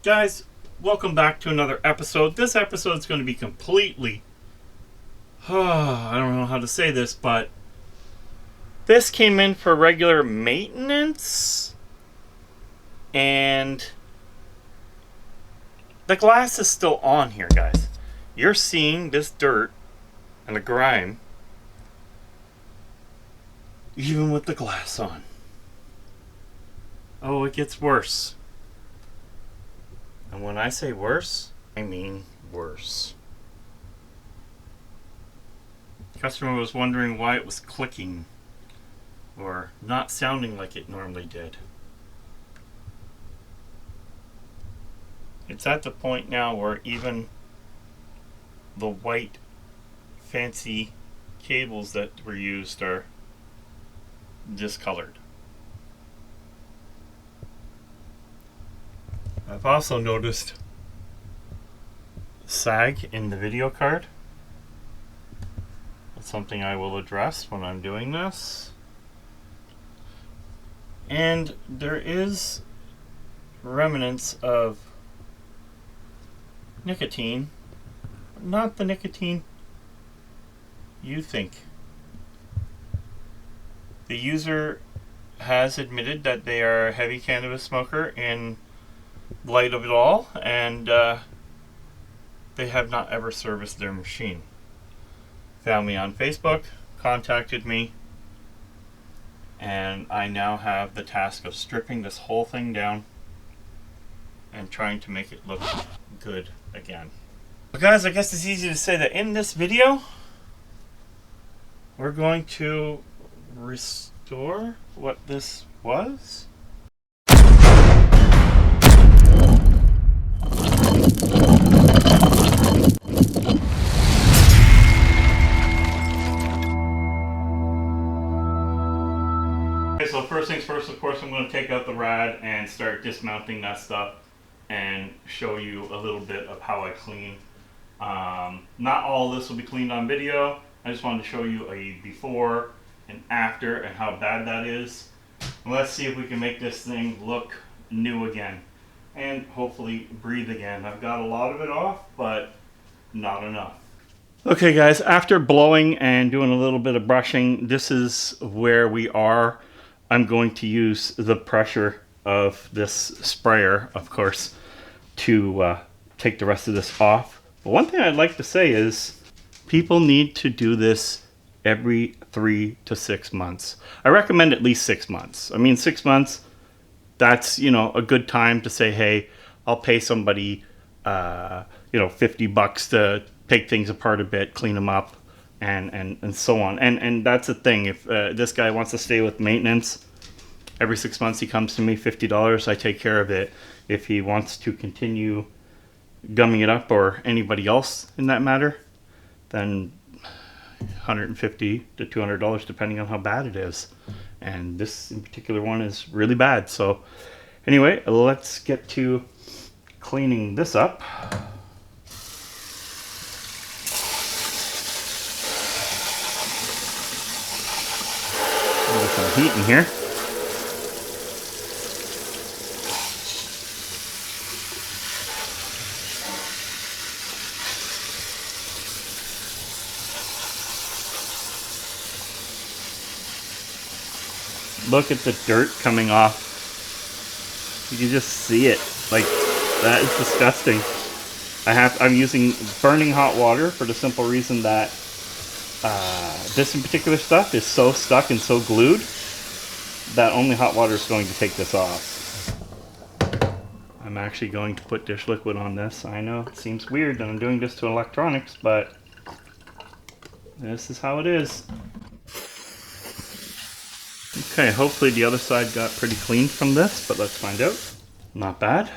Guys, welcome back to another episode. This episode is going to be completely... I don't know how to say this, but... This came in for regular maintenance. And... the glass is still on here, guys. You're seeing this dirt and the grime even with the glass on. Oh, it gets worse. And when I say worse, I mean worse. The customer was wondering why it was clicking or not sounding like it normally did. It's at the point now where even the white fancy cables that were used are discolored. I've also noticed sag in the video card. That's something I will address when I'm doing this. And there is remnants of nicotine, not the nicotine you think. The user has admitted that they are a heavy cannabis smoker in light of it all, and they have not ever serviced their machine. Found me on Facebook, contacted me, and I now have the task of stripping this whole thing down and trying to make it look good again. But guys, I guess it's easy to say that in this video we're going to restore what this was. Okay, so first things first, of course, I'm going to take out the rad and start dismounting that stuff and show you a little bit of how I clean. Not all of this will be cleaned on video. I just wanted to show you a before and after and how bad that is. And let's see if we can make this thing look new again and hopefully breathe again. I've got a lot of it off, but not enough. Okay guys, after blowing and doing a little bit of brushing, this is where we are. I'm going to use the pressure of this sprayer, of course, to take the rest of this off. But one thing I'd like to say is people need to do this every 3 to 6 months. I recommend at least 6 months. I mean, 6 months, that's, a good time to say, hey, I'll pay somebody, $50 to take things apart a bit, clean them up, and so on. And that's the thing. If this guy wants to stay with maintenance, every 6 months he comes to me, $50, I take care of it. If he wants to continue gumming it up, or anybody else in that matter, then $150 to $200 depending on how bad it is. And this in particular one is really bad. So anyway, let's get to cleaning this up. There's some heat in here. Look at the dirt coming off. You can just see it. Like, that is disgusting. I'm using burning hot water for the simple reason that this in particular stuff is so stuck and so glued that only hot water is going to take this off. I'm actually going to put dish liquid on this. I know it seems weird that I'm doing this to electronics, but this is how it is. Okay, hopefully the other side got pretty clean from this, but let's find out. Not bad.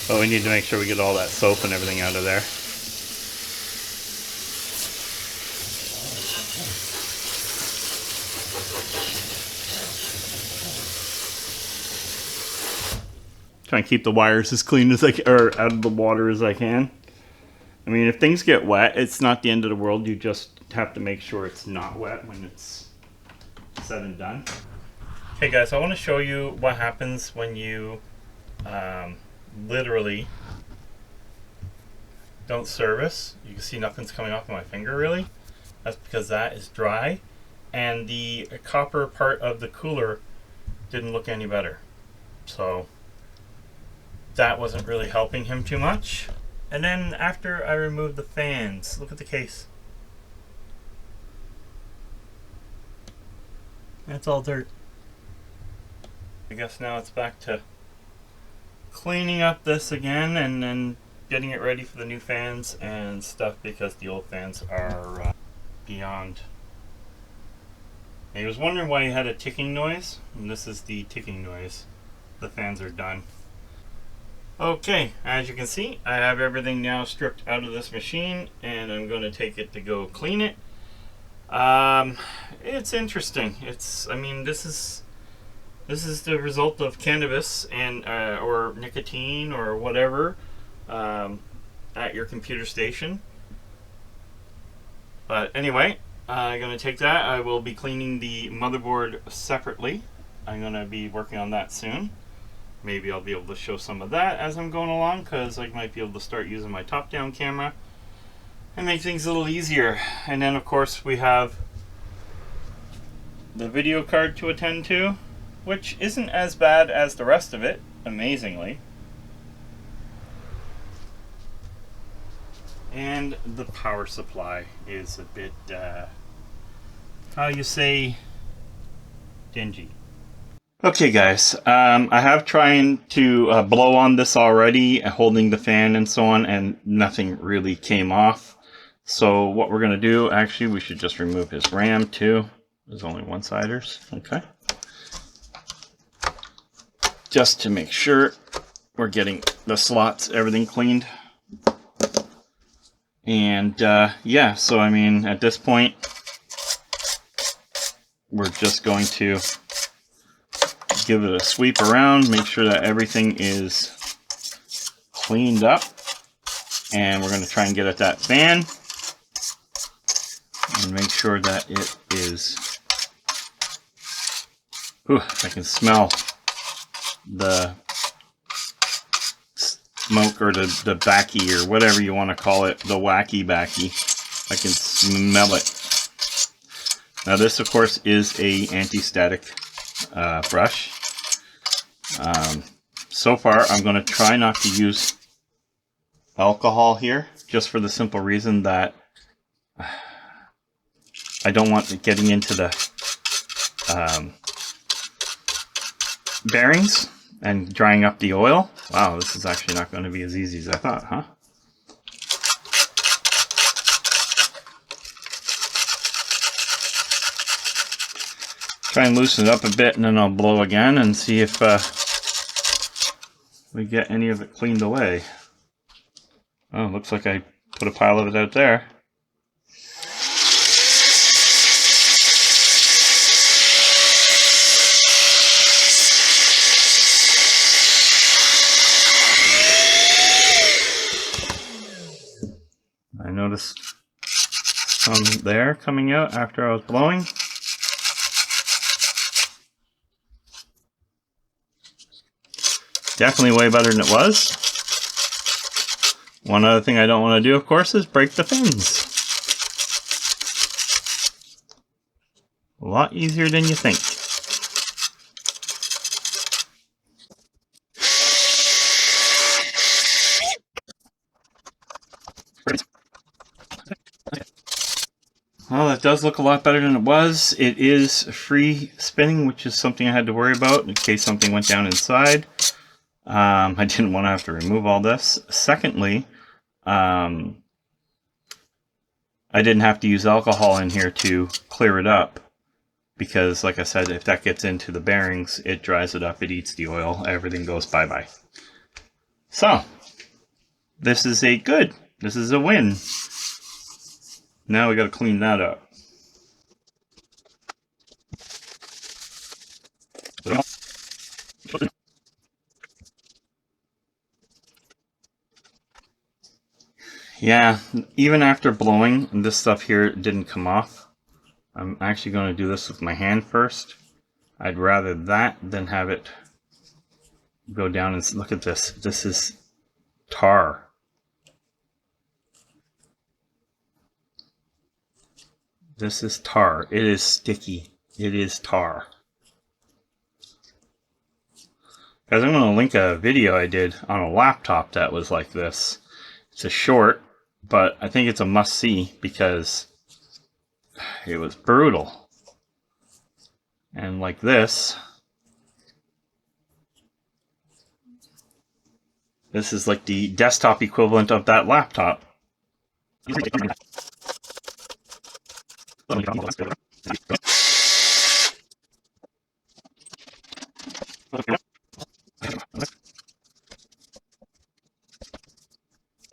But we need to make sure we get all that soap and everything out of there. Try and keep the wires as clean as I can, or out of the water as I can. I mean, if things get wet, it's not the end of the world. You just have to make sure it's not wet when it's said and done. Okay guys, I want to show you what happens when you literally don't service. You can see nothing's coming off of my finger really. That's because that is dry and the copper part of the cooler didn't look any better. So that wasn't really helping him too much. And then after I removed the fans, look at the case. That's all dirt. I guess now it's back to cleaning up this again and then getting it ready for the new fans and stuff because the old fans are beyond. He was wondering why he had a ticking noise, and this is the ticking noise. The fans are done. Okay, as you can see, I have everything now stripped out of this machine and I'm going to take it to go clean it. It's interesting. I mean, this is the result of cannabis and or nicotine or whatever at your computer station. But anyway, I'm going to take that. I will be cleaning the motherboard separately. I'm going to be working on that soon. Maybe I'll be able to show some of that as I'm going along, because I might be able to start using my top-down camera and make things a little easier. And then of course we have the video card to attend to, which isn't as bad as the rest of it, amazingly. And the power supply is a bit, how you say, dingy. Okay guys, I have trying to blow on this already, holding the fan and so on, and nothing really came off. So what we're going to do, actually we should just remove his RAM too. There's only one-siders, okay. Just to make sure we're getting the slots, everything cleaned. And yeah, so I mean at this point we're just going to give it a sweep around, make sure that everything is cleaned up, and we're going to try and get at that fan and make sure that it is, whew, I can smell the smoke or the backy or whatever you want to call it, the wacky backy. I can smell it. Now this of course is a anti-static brush. So far I'm going to try not to use alcohol here, just for the simple reason that I don't want it getting into the bearings and drying up the oil. Wow, this is actually not going to be as easy as I thought, huh? Try and loosen it up a bit and then I'll blow again and see if we get any of it cleaned away. Oh, looks like I put a pile of it out there. I noticed some there coming out after I was blowing. Definitely way better than it was. One other thing I don't want to do, of course, is break the fins. A lot easier than you think. Well, that does look a lot better than it was. It is free spinning, which is something I had to worry about in case something went down inside. I didn't want to have to remove all this. Secondly, I didn't have to use alcohol in here to clear it up, because like I said, if that gets into the bearings, it dries it up, it eats the oil, everything goes bye-bye. So, this is a good, this is a win. Now we got to clean that up. Yeah, even after blowing, this stuff here didn't come off. I'm actually going to do this with my hand first. I'd rather that than have it go down and look at this. This is tar. This is tar. It is sticky. It is tar. Guys, I'm going to link a video I did on a laptop that was like this. It's a short, but I think it's a must-see because it was brutal. And like this, this is like the desktop equivalent of that laptop.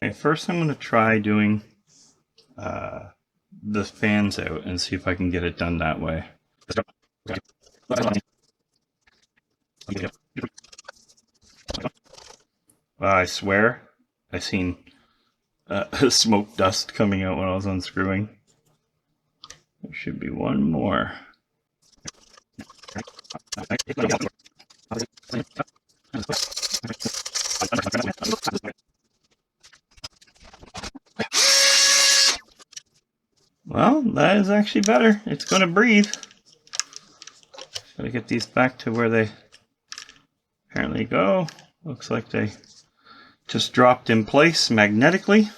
Okay, first I'm going to try doing the fans out and see if I can get it done that way. I swear, I seen smoke dust coming out when I was unscrewing. There should be one more. Well, that is actually better. It's going to breathe. Gotta get these back to where they apparently go. Looks like they just dropped in place magnetically.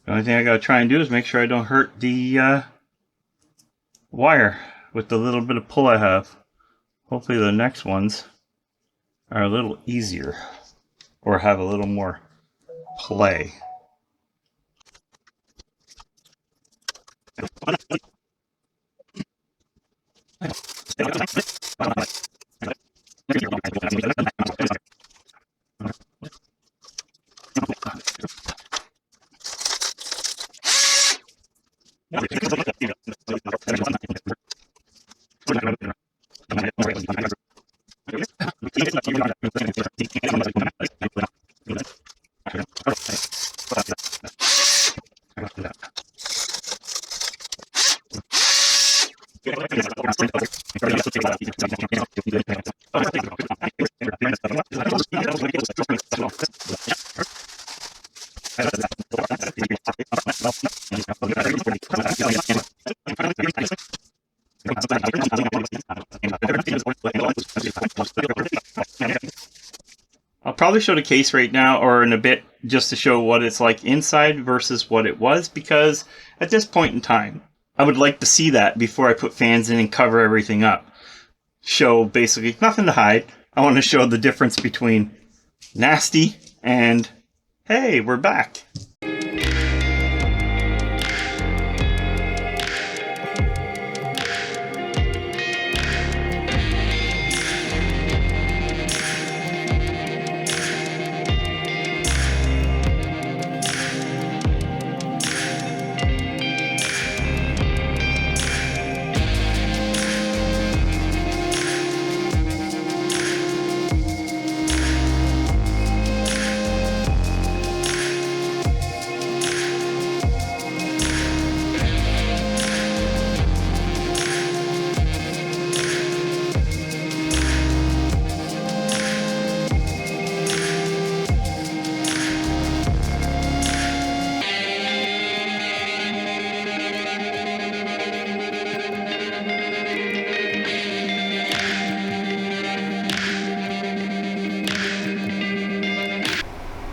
The only thing I gotta try and do is make sure I don't hurt the wire with the little bit of pull I have. Hopefully the next ones are a little easier or have a little more play. I'll probably show the case right now or in a bit just to show what it's like inside versus what it was, because at this point in time I would like to see that before I put fans in and cover everything up. Show basically nothing to hide. I want to show the difference between nasty and hey, we're back.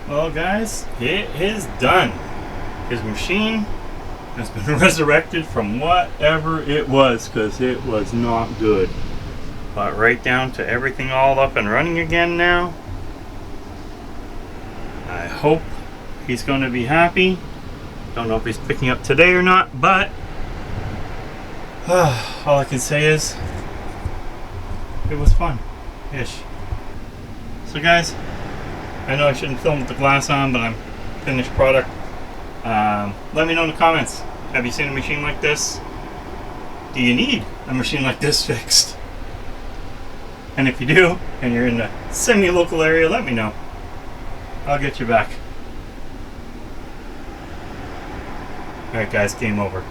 Well guys, it is done. His machine has been resurrected from whatever it was, because it was not good. But right down to everything all up and running again now. I hope he's going to be happy. Don't know if he's picking up today or not, but all I can say is it was fun-ish. So guys, I know I shouldn't film with the glass on, but I'm finished product. Let me know in the comments. Have you seen a machine like this? Do you need a machine like this fixed? And if you do, and you're in a semi-local area, let me know. I'll get you back. Alright guys, game over.